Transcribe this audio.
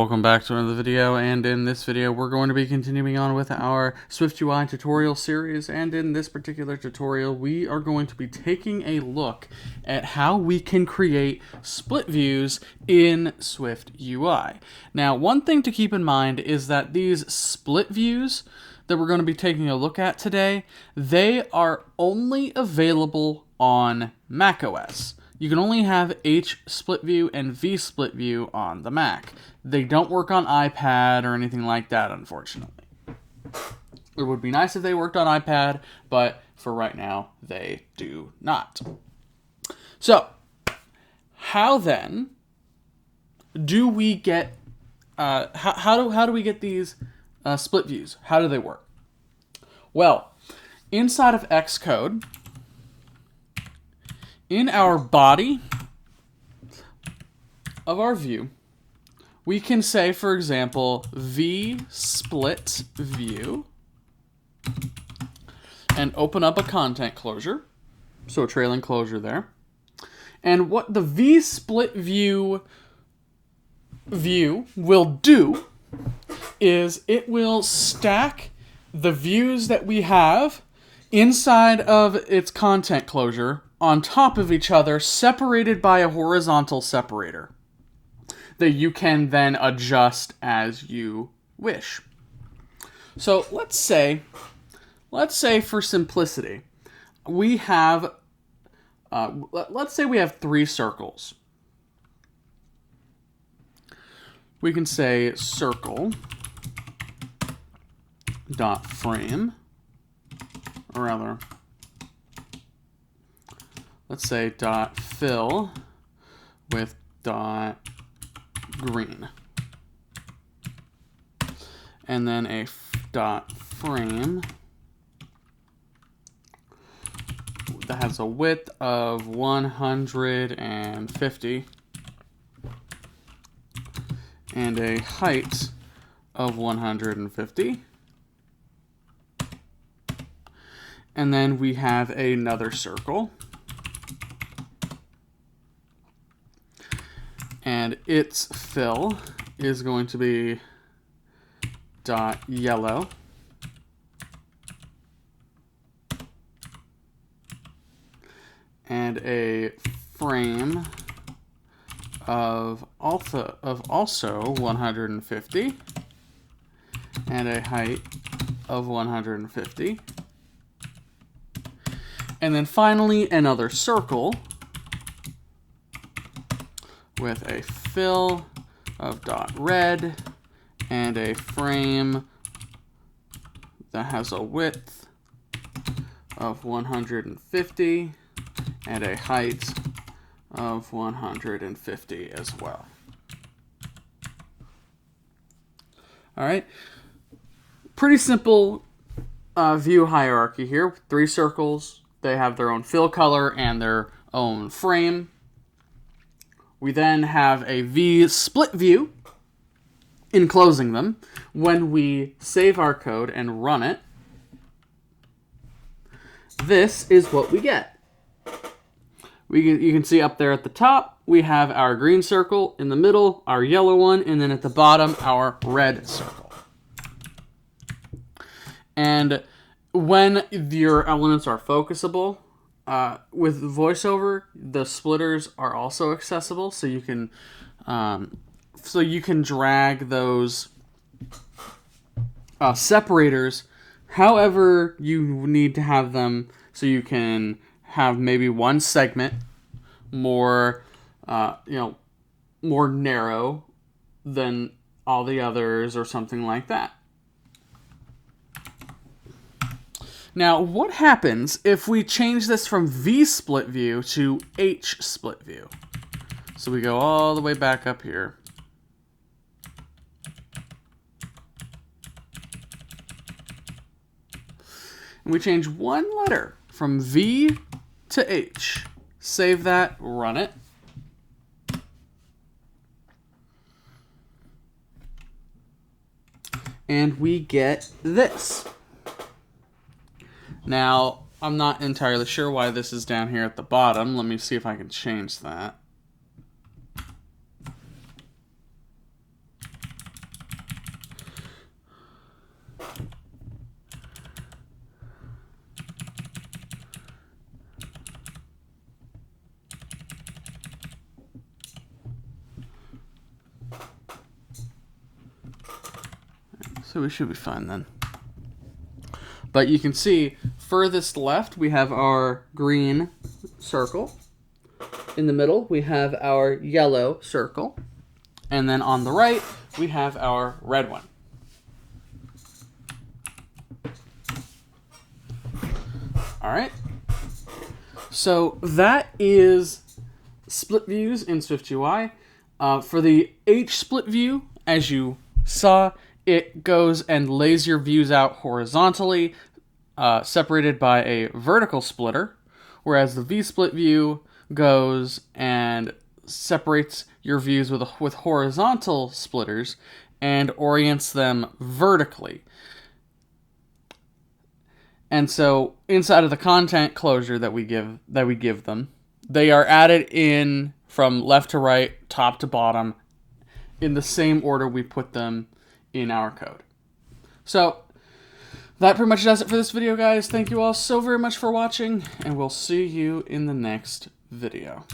Welcome back to another video, and in this video we're going to be continuing on with our SwiftUI tutorial series, and in this particular tutorial we are going to be taking a look at how we can create split views in SwiftUI. Now, one thing to keep in mind is that these split views that we're going to be taking a look at today, they are only available on macOS. You can only have HSplitView and VSplitView on the Mac. They don't work on iPad or anything like that, unfortunately. It would be nice if they worked on iPad, but for right now, they do not. So, how then do we get, how do we get these split views? How do they work? Well, inside of Xcode, in our body of our view, we can say, for example, VSplitView, and open up a content closure, so a trailing closure there. And what the VSplitView view will do is it will stack the views that we have inside of its content closure on top of each other, separated by a horizontal separator that you can then adjust as you wish. So let's say for simplicity, we have, let's say we have three circles. We can say circle dot frame, or rather, let's say dot fill with dot green, and then a dot frame that has a width of 150 and a height of 150. And then we have another circle, and its fill is going to be dot yellow, and a frame of also 150, and a height of 150. And then finally another circle with a fill of dot red and a frame that has a width of 150 and a height of 150 as well. All right, pretty simple view hierarchy here. Three circles. They have their own fill color and their own frame. We then have a VSplit view enclosing them. When we save our code and run it, this is what we get. You can see up there at the top, we have our green circle, in the middle, our yellow one, and then at the bottom, our red circle. And when your elements are focusable, with VoiceOver, the splitters are also accessible, so you can drag those separators however you need to have them, so you can have maybe one segment more more narrow than all the others, or something like that. Now, what happens if we change this from VSplitView to HSplitView? So we go all the way back up here. And we change one letter from V to H. Save that, run it. And we get this. Now, I'm not entirely sure why this is down here at the bottom. Let me see if I can change that. So we should be fine then. But you can see, furthest left, we have our green circle. In the middle, we have our yellow circle. And then on the right, we have our red one. All right. So that is split views in SwiftUI. For the HSplitView, as you saw, it goes and lays your views out horizontally, separated by a vertical splitter, whereas the VSplitView goes and separates your views with horizontal splitters and orients them vertically. And so inside of the content closure that we give them, they are added in from left to right, top to bottom, in the same order we put them in our code. So that pretty much does it for this video, guys. Thank you all so very much for watching, and we'll see you in the next video.